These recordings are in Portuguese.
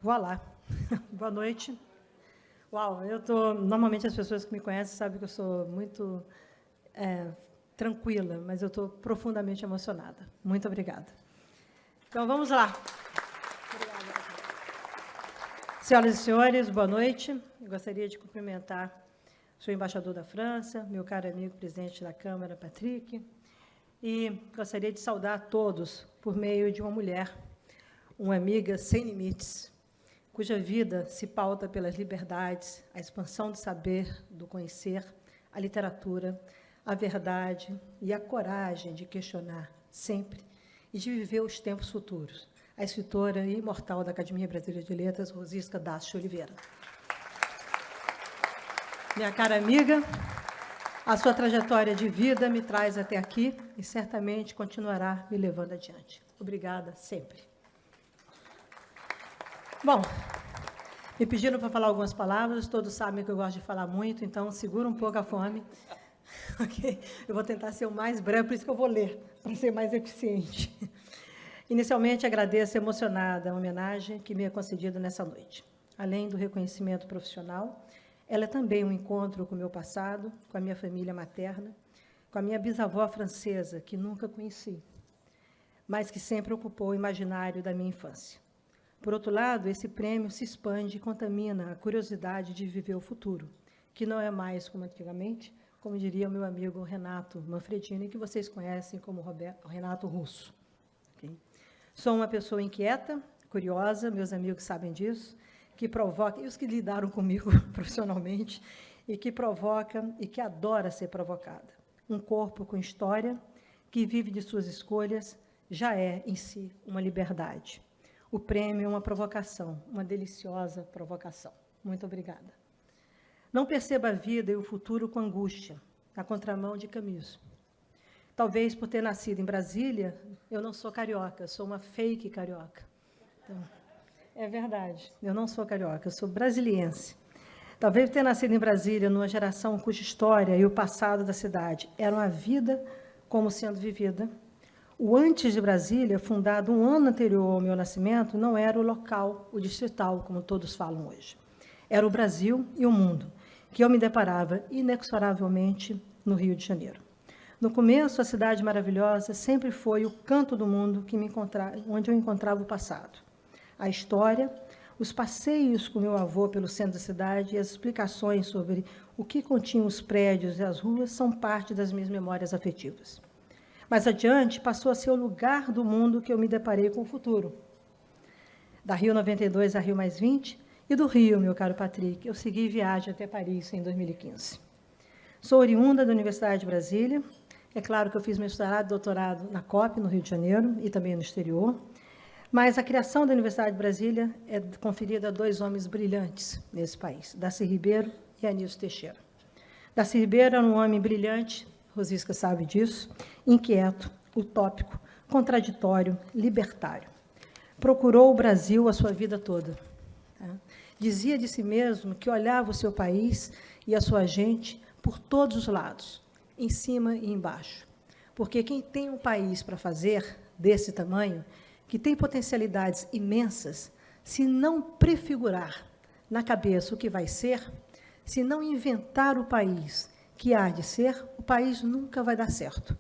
Voilà. Boa noite. Uau, normalmente as pessoas que me conhecem sabem que eu sou muito tranquila, mas eu estou profundamente emocionada. Muito obrigada. Então, vamos lá. Obrigada. Senhoras e senhores, boa noite. Eu gostaria de cumprimentar o senhor embaixador da França, meu caro amigo presidente da Câmara, Patrick, e gostaria de saudar a todos por meio de uma mulher, uma amiga sem limites, cuja vida se pauta pelas liberdades, a expansão do saber, do conhecer, a literatura, a verdade e a coragem de questionar sempre e de viver os tempos futuros. A escritora e imortal da Academia Brasileira de Letras, Rosisca d'Asti Oliveira. Minha cara amiga, a sua trajetória de vida me traz até aqui e certamente continuará me levando adiante. Obrigada sempre. Bom, me pediram para falar algumas palavras, todos sabem que eu gosto de falar muito, então segura um pouco a fome. Okay? Eu vou tentar ser o mais breve, por isso que eu vou ler, para ser mais eficiente. Inicialmente, agradeço emocionada a homenagem que me é concedida nessa noite. Além do reconhecimento profissional, ela é também um encontro com o meu passado, com a minha família materna, com a minha bisavó francesa, que nunca conheci, mas que sempre ocupou o imaginário da minha infância. Por outro lado, esse prêmio se expande e contamina a curiosidade de viver o futuro, que não é mais como antigamente, como diria o meu amigo Renato Manfredini, que vocês conhecem como Renato Russo. Okay? Sou uma pessoa inquieta, curiosa, meus amigos sabem disso, que provoca, e os que lidaram comigo profissionalmente, e que provoca e que adora ser provocada. Um corpo com história, que vive de suas escolhas, já é, em si, uma liberdade. O prêmio é uma provocação, uma deliciosa provocação. Muito obrigada. Não perceba a vida e o futuro com angústia, na contramão de Camus. Talvez por ter nascido em Brasília, eu não sou carioca, sou uma fake carioca. Então, é verdade, eu não sou carioca, eu sou brasiliense. Talvez por ter nascido em Brasília, numa geração cuja história e o passado da cidade eram a vida como sendo vivida, o antes de Brasília, fundado um ano anterior ao meu nascimento, não era o local, o distrital, como todos falam hoje. Era o Brasil e o mundo, que eu me deparava inexoravelmente no Rio de Janeiro. No começo, a cidade maravilhosa sempre foi o canto do mundo onde eu encontrava o passado. A história, os passeios com meu avô pelo centro da cidade e as explicações sobre o que continham os prédios e as ruas são parte das minhas memórias afetivas. Mais adiante, passou a ser o lugar do mundo que eu me deparei com o futuro. Da Rio 92 a Rio +20, e do Rio, meu caro Patrick, eu segui viagem até Paris em 2015. Sou oriunda da Universidade de Brasília. É claro que eu fiz mestrado e doutorado na COP, no Rio de Janeiro, e também no exterior. Mas a criação da Universidade de Brasília é conferida a dois homens brilhantes nesse país, Darcy Ribeiro e Anísio Teixeira. Darcy Ribeiro era um homem brilhante, Rosisca sabe disso, inquieto, utópico, contraditório, libertário. Procurou o Brasil a sua vida toda. Tá? Dizia de si mesmo que olhava o seu país e a sua gente por todos os lados, em cima e embaixo. Porque quem tem um país para fazer desse tamanho, que tem potencialidades imensas, se não prefigurar na cabeça o que vai ser, se não inventar o país que há de ser, o país nunca vai dar certo.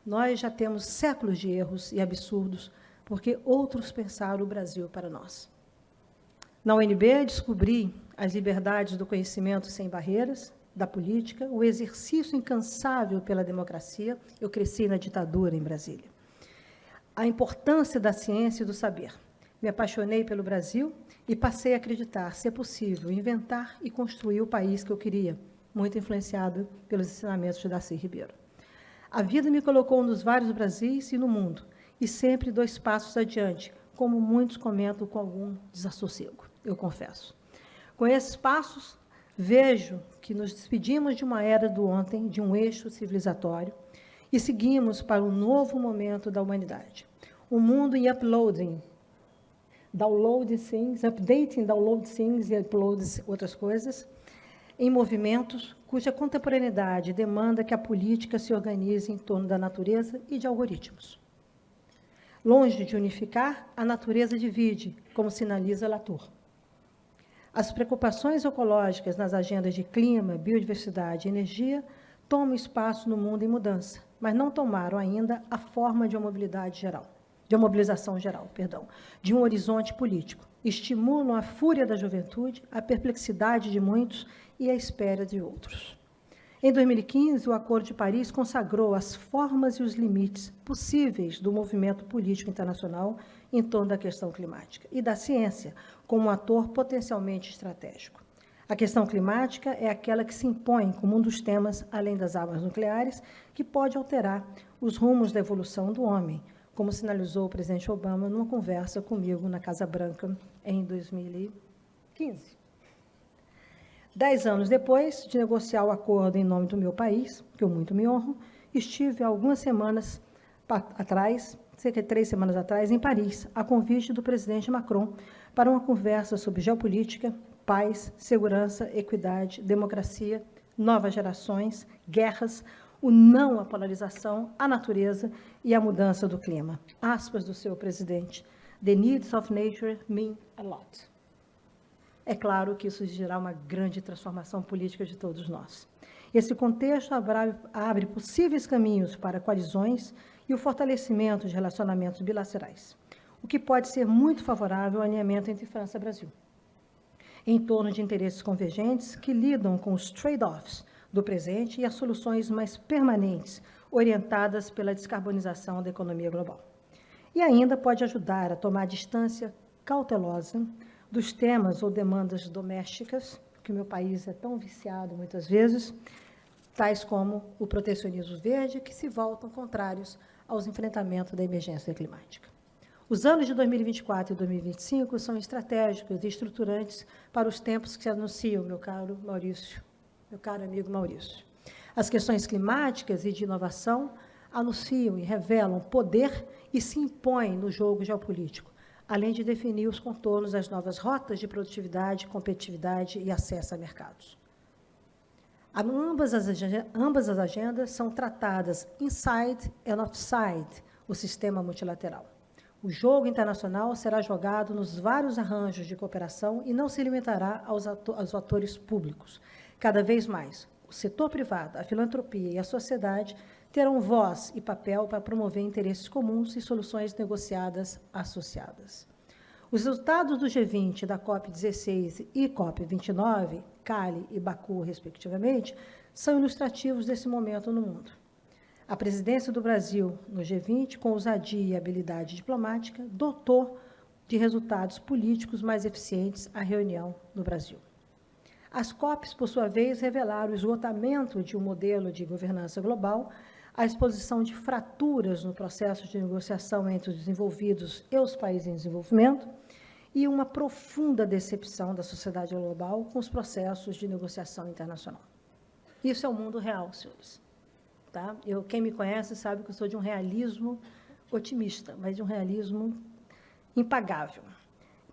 Nós já temos séculos de erros e absurdos, porque outros pensaram o Brasil para nós. Na UNB, descobri as liberdades do conhecimento sem barreiras, da política, o exercício incansável pela democracia. Eu cresci na ditadura em Brasília. A importância da ciência e do saber. Me apaixonei pelo Brasil e passei a acreditar ser possível inventar e construir o país que eu queria, muito influenciado pelos ensinamentos de Darcy Ribeiro. A vida me colocou nos vários Brasis e no mundo, e sempre 2 passos adiante, como muitos comentam com algum desassossego, eu confesso. Com esses passos, vejo que nos despedimos de uma era do ontem, de um eixo civilizatório, e seguimos para um novo momento da humanidade. Um mundo em uploading, download things, updating, download things e upload outras coisas, em movimentos cuja contemporaneidade demanda que a política se organize em torno da natureza e de algoritmos. Longe de unificar, a natureza divide, como sinaliza Latour. As preocupações ecológicas nas agendas de clima, biodiversidade e energia tomam espaço no mundo em mudança, mas não tomaram ainda a forma de uma mobilização geral, de um horizonte político. Estimulam a fúria da juventude, a perplexidade de muitos e a espera de outros. Em 2015, o Acordo de Paris consagrou as formas e os limites possíveis do movimento político internacional em torno da questão climática e da ciência, como um ator potencialmente estratégico. A questão climática é aquela que se impõe como um dos temas, além das armas nucleares, que pode alterar os rumos da evolução do homem, como sinalizou o presidente Obama numa conversa comigo na Casa Branca em 2015. 10 anos depois de negociar o acordo em nome do meu país, que eu muito me honro, estive algumas semanas atrás, cerca de 3 semanas atrás, em Paris, a convite do presidente Macron, para uma conversa sobre geopolítica, paz, segurança, equidade, democracia, novas gerações, guerras, o não à polarização, a natureza e a mudança do clima. Aspas do seu presidente. The needs of nature mean a lot. É claro que isso exigirá uma grande transformação política de todos nós. Esse contexto abre possíveis caminhos para coalizões e o fortalecimento de relacionamentos bilaterais, o que pode ser muito favorável ao alinhamento entre França e Brasil, em torno de interesses convergentes que lidam com os trade-offs do presente e as soluções mais permanentes, orientadas pela descarbonização da economia global. E ainda pode ajudar a tomar distância cautelosa dos temas ou demandas domésticas, que o meu país é tão viciado muitas vezes, tais como o protecionismo verde, que se voltam contrários aos enfrentamentos da emergência climática. Os anos de 2024 e 2025 são estratégicos e estruturantes para os tempos que se anunciam, meu caro amigo Maurício. As questões climáticas e de inovação anunciam e revelam poder e se impõem no jogo geopolítico, além de definir os contornos das novas rotas de produtividade, competitividade e acesso a mercados. Ambas as agendas são tratadas inside and outside o sistema multilateral. O jogo internacional será jogado nos vários arranjos de cooperação e não se limitará aos atores públicos. Cada vez mais, o setor privado, a filantropia e a sociedade terão voz e papel para promover interesses comuns e soluções negociadas associadas. Os resultados do G20, da COP16 e COP29, Cali e Baku, respectivamente, são ilustrativos desse momento no mundo. A presidência do Brasil no G20, com ousadia e habilidade diplomática, dotou de resultados políticos mais eficientes a reunião no Brasil. As COPs, por sua vez, revelaram o esgotamento de um modelo de governança global, a exposição de fraturas no processo de negociação entre os desenvolvidos e os países em desenvolvimento e uma profunda decepção da sociedade global com os processos de negociação internacional. Isso é o mundo real, senhores. Tá? Quem me conhece sabe que eu sou de um realismo otimista, mas de um realismo impagável.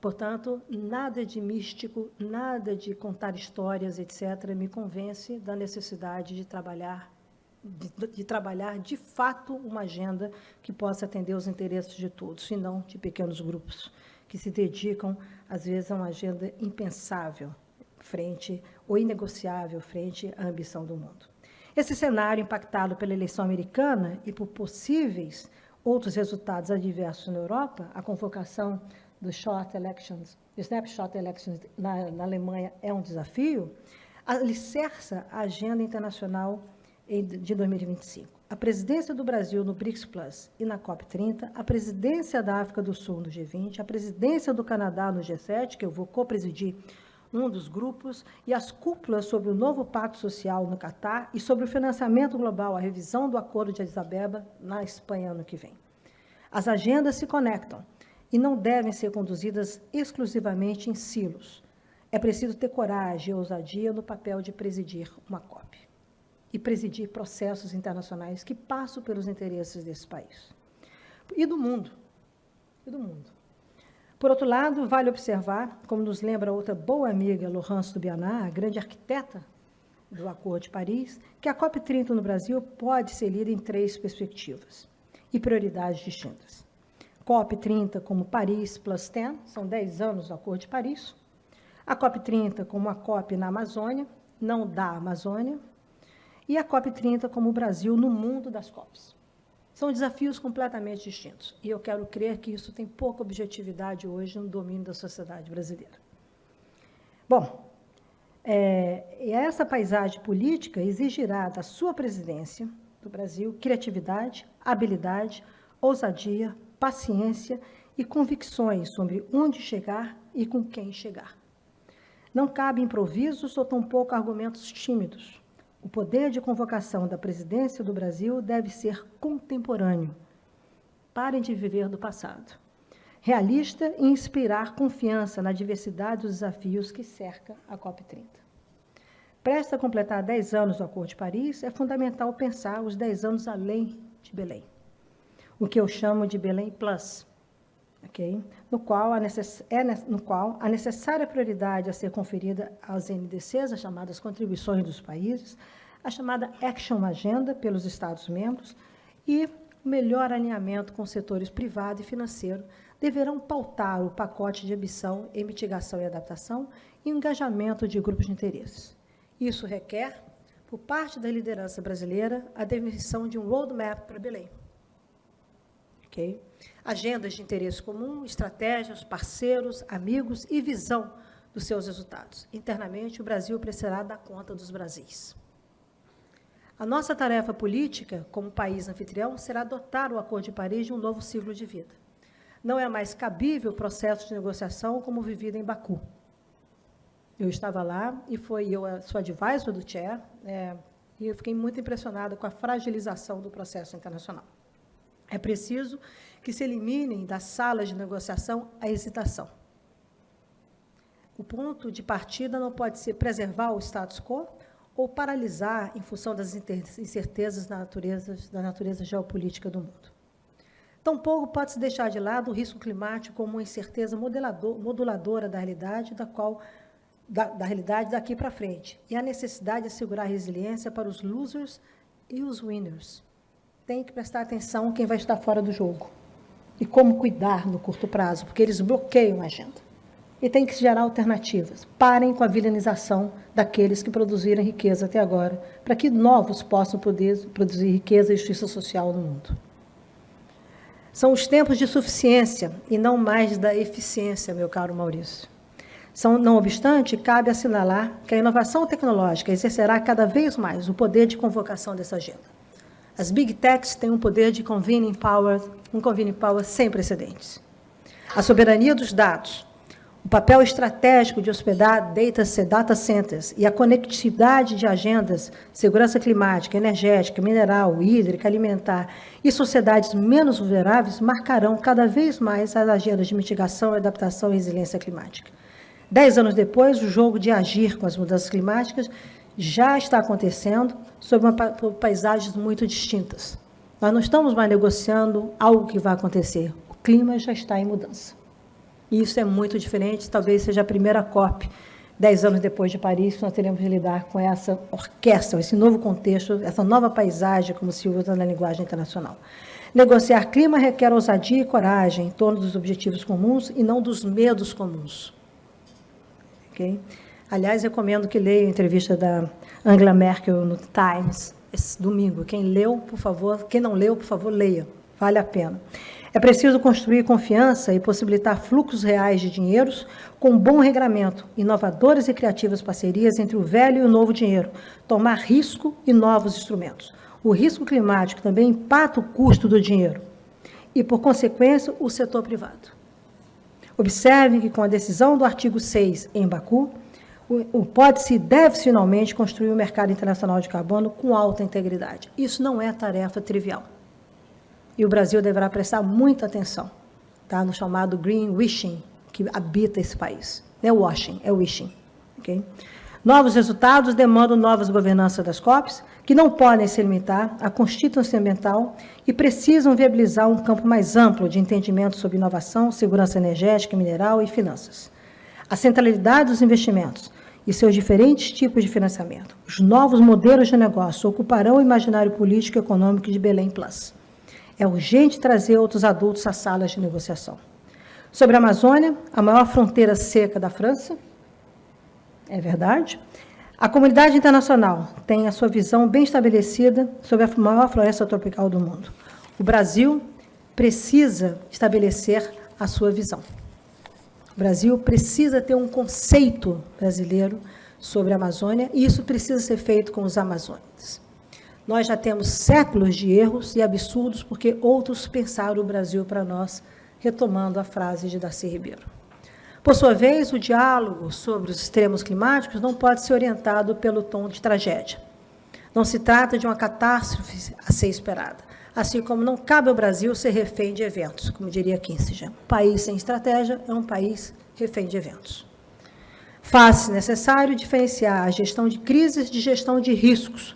Portanto, nada de místico, nada de contar histórias, etc., me convence da necessidade de trabalhar de fato uma agenda que possa atender os interesses de todos, e não de pequenos grupos que se dedicam, às vezes, a uma agenda impensável ou inegociável frente à ambição do mundo. Esse cenário, impactado pela eleição americana e por possíveis outros resultados adversos na Europa, a convocação dos snapshot elections na Alemanha é um desafio, alicerça a agenda internacional de 2025. A presidência do Brasil no BRICS Plus e na COP30, a presidência da África do Sul no G20, a presidência do Canadá no G7, que eu vou co-presidir um dos grupos, e as cúpulas sobre o novo Pacto Social no Catar e sobre o financiamento global, a revisão do Acordo de Addis Abeba na Espanha ano que vem. As agendas se conectam e não devem ser conduzidas exclusivamente em silos. É preciso ter coragem e ousadia no papel de presidir uma COP e presidir processos internacionais que passam pelos interesses desse país e do mundo. Por outro lado, vale observar, como nos lembra outra boa amiga, Laurence Dubiana, a grande arquiteta do Acordo de Paris, que a COP30 no Brasil pode ser lida em 3 perspectivas e prioridades distintas. COP30 como Paris Plus 10, são 10 anos do Acordo de Paris, a COP30 como a COP na Amazônia, não da Amazônia, e a COP30 como o Brasil no mundo das COPs. São desafios completamente distintos, e eu quero crer que isso tem pouca objetividade hoje no domínio da sociedade brasileira. Bom, essa paisagem política exigirá da sua presidência do Brasil criatividade, habilidade, ousadia, paciência e convicções sobre onde chegar e com quem chegar. Não cabe improvisos ou tampouco argumentos tímidos. O poder de convocação da presidência do Brasil deve ser contemporâneo. Parem de viver do passado. Realista e inspirar confiança na diversidade dos desafios que cerca a COP30. Prestes a completar 10 anos do Acordo de Paris, é fundamental pensar os 10 anos além de Belém. O que eu chamo de Belém Plus, okay? no qual a necessária prioridade a ser conferida aos NDCs, as chamadas contribuições dos países, a chamada Action Agenda pelos Estados-membros e o melhor alinhamento com os setores privado e financeiro deverão pautar o pacote de ambição em mitigação e adaptação e o engajamento de grupos de interesses. Isso requer, por parte da liderança brasileira, a definição de um roadmap para Belém. Okay? Agendas de interesse comum, estratégias, parceiros, amigos e visão dos seus resultados. Internamente, o Brasil precisará dar conta dos Brasis. A nossa tarefa política, como país anfitrião, será dotar o Acordo de Paris de um novo ciclo de vida. Não é mais cabível o processo de negociação como vivido em Baku. Eu estava lá e eu sou advisor do Chair, e eu fiquei muito impressionada com a fragilização do processo internacional. É preciso que se eliminem das salas de negociação a hesitação. O ponto de partida não pode ser preservar o status quo ou paralisar em função das incertezas da natureza geopolítica do mundo. Tampouco pode-se deixar de lado o risco climático como uma incerteza moduladora da realidade, da realidade daqui para frente, e a necessidade de assegurar resiliência para os losers e os winners. Tem que prestar atenção quem vai estar fora do jogo e como cuidar no curto prazo, porque eles bloqueiam a agenda. E tem que gerar alternativas. Parem com a vilanização daqueles que produziram riqueza até agora, para que novos possam poder produzir riqueza e justiça social no mundo. São os tempos de suficiência e não mais da eficiência, meu caro Maurício. Não obstante, cabe assinalar que a inovação tecnológica exercerá cada vez mais o poder de convocação dessa agenda. As Big Techs têm um poder de convening power sem precedentes. A soberania dos dados, o papel estratégico de hospedar data centers e a conectividade de agendas, segurança climática, energética, mineral, hídrica, alimentar e sociedades menos vulneráveis marcarão cada vez mais as agendas de mitigação, adaptação e resiliência climática. 10 anos depois, o jogo de agir com as mudanças climáticas já está acontecendo sob paisagens muito distintas. Nós não estamos mais negociando algo que vai acontecer. O clima já está em mudança. E isso é muito diferente, talvez seja a primeira COP, 10 anos depois de Paris, que nós teremos de lidar com essa orquestra, esse novo contexto, essa nova paisagem, como se usa na linguagem internacional. Negociar clima requer ousadia e coragem em torno dos objetivos comuns e não dos medos comuns. Okay? Aliás, recomendo que leia a entrevista da Angela Merkel no Times, esse domingo. Quem leu, por favor, quem não leu, por favor, leia. Vale a pena. É preciso construir confiança e possibilitar fluxos reais de dinheiros com bom regramento, inovadoras e criativas parcerias entre o velho e o novo dinheiro, tomar risco e novos instrumentos. O risco climático também impacta o custo do dinheiro e, por consequência, o setor privado. Observem que, com a decisão do artigo 6 em Baku, pode-se e deve-se finalmente construir um mercado internacional de carbono com alta integridade. Isso não é tarefa trivial. E o Brasil deverá prestar muita atenção, tá, no chamado green wishing, que habita esse país. Não é washing, é wishing. Okay? Novos resultados demandam novas governanças das COPs, que não podem se limitar à constituição ambiental e precisam viabilizar um campo mais amplo de entendimento sobre inovação, segurança energética, mineral e finanças. A centralidade dos investimentos e seus diferentes tipos de financiamento. Os novos modelos de negócio ocuparão o imaginário político e econômico de Belém Plus. É urgente trazer outros adultos às salas de negociação. Sobre a Amazônia, a maior fronteira seca da França, é verdade. A comunidade internacional tem a sua visão bem estabelecida sobre a maior floresta tropical do mundo. O Brasil precisa estabelecer a sua visão. O Brasil precisa ter um conceito brasileiro sobre a Amazônia, e isso precisa ser feito com os amazônicos. Nós já temos séculos de erros e absurdos porque outros pensaram o Brasil para nós, retomando a frase de Darcy Ribeiro. Por sua vez, o diálogo sobre os extremos climáticos não pode ser orientado pelo tom de tragédia. Não se trata de uma catástrofe a ser esperada, assim como não cabe ao Brasil ser refém de eventos, como diria Kissinger. Um país sem estratégia é um país refém de eventos. Faz-se necessário diferenciar a gestão de crises de gestão de riscos,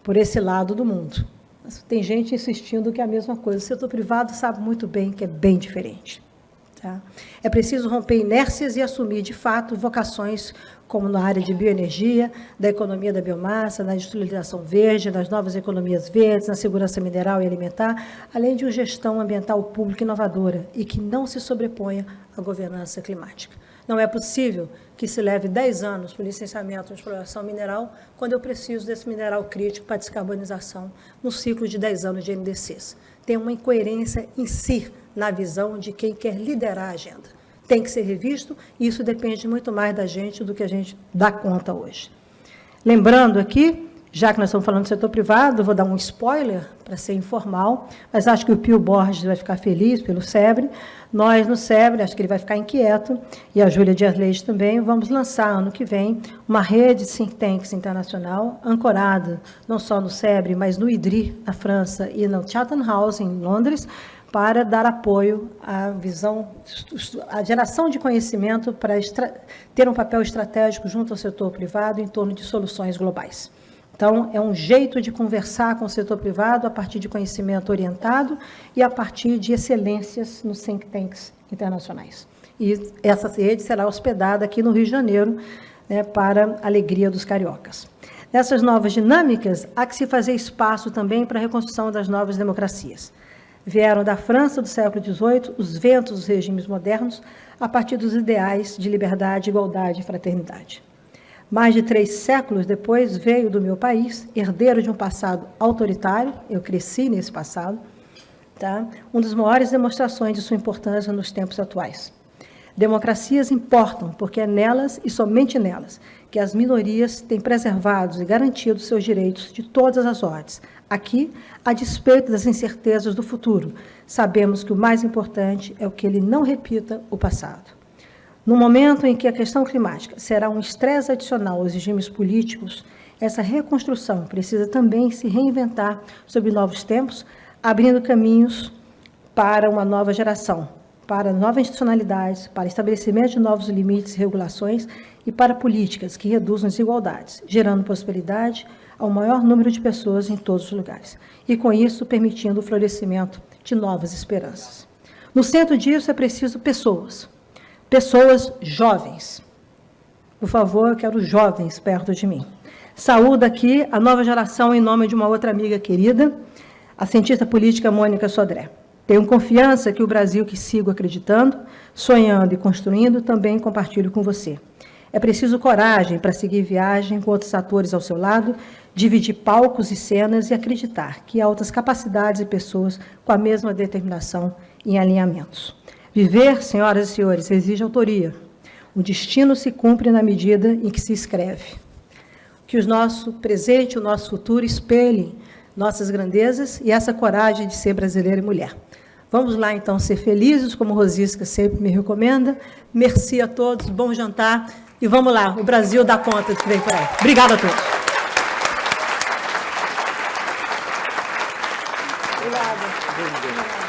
por esse lado do mundo. Mas tem gente insistindo que é a mesma coisa. O setor privado sabe muito bem que é bem diferente. Tá? É preciso romper inércias e assumir, de fato, vocações como na área de bioenergia, da economia da biomassa, na industrialização verde, nas novas economias verdes, na segurança mineral e alimentar, além de uma gestão ambiental pública inovadora e que não se sobreponha à governança climática. Não é possível que se leve 10 anos para o licenciamento de exploração mineral, quando eu preciso desse mineral crítico para descarbonização, no ciclo de 10 anos de NDCs. Tem uma incoerência em si, na visão de quem quer liderar a agenda. Tem que ser revisto, e isso depende muito mais da gente do que a gente dá conta hoje. Lembrando aqui, já que nós estamos falando do setor privado, vou dar um spoiler para ser informal, mas acho que o Pio Borges vai ficar feliz pelo SEBRE. Nós, no SEBRE, acho que ele vai ficar inquieto, e a Júlia Dias Leite também, vamos lançar, ano que vem, uma rede de think tanks internacional, ancorada não só no SEBRE, mas no IDRI, na França, e no Chatham House, em Londres, para dar apoio à visão, à geração de conhecimento para ter um papel estratégico junto ao setor privado em torno de soluções globais. Então, é um jeito de conversar com o setor privado a partir de conhecimento orientado e a partir de excelências nos think tanks internacionais. E essa rede será hospedada aqui no Rio de Janeiro, né, para a alegria dos cariocas. Nessas novas dinâmicas, há que se fazer espaço também para a reconstrução das novas democracias. Vieram da França do século XVIII os ventos dos regimes modernos a partir dos ideais de liberdade, igualdade e fraternidade. Mais de 3 séculos depois, veio do meu país, herdeiro de um passado autoritário, eu cresci nesse passado, tá? Uma das maiores demonstrações de sua importância nos tempos atuais. Democracias importam, porque é nelas e somente nelas que as minorias têm preservado e garantido seus direitos de todas as ordens. Aqui, a despeito das incertezas do futuro, sabemos que o mais importante é o que ele não repita o passado. No momento em que a questão climática será um estresse adicional aos regimes políticos, essa reconstrução precisa também se reinventar sob novos tempos, abrindo caminhos para uma nova geração, para novas institucionalidades, para estabelecimento de novos limites e regulações e para políticas que reduzam desigualdades, gerando prosperidade ao maior número de pessoas em todos os lugares, e com isso permitindo o florescimento de novas esperanças. No centro disso é preciso pessoas jovens. Por favor, eu quero jovens perto de mim. Saúdo aqui a nova geração em nome de uma outra amiga querida, a cientista política Mônica Sodré. Tenho confiança que o Brasil que sigo acreditando, sonhando e construindo, também compartilho com você. É preciso coragem para seguir viagem com outros atores ao seu lado, dividir palcos e cenas e acreditar que há outras capacidades e pessoas com a mesma determinação em alinhamentos. Viver, senhoras e senhores, exige autoria. O destino se cumpre na medida em que se escreve. Que o nosso presente e o nosso futuro espelhem nossas grandezas e essa coragem de ser brasileira e mulher. Vamos lá, então, ser felizes, como Rosisca sempre me recomenda. Merci a todos, bom jantar. E vamos lá, o Brasil dá conta de que vem por aí. Obrigada a todos. Obrigada.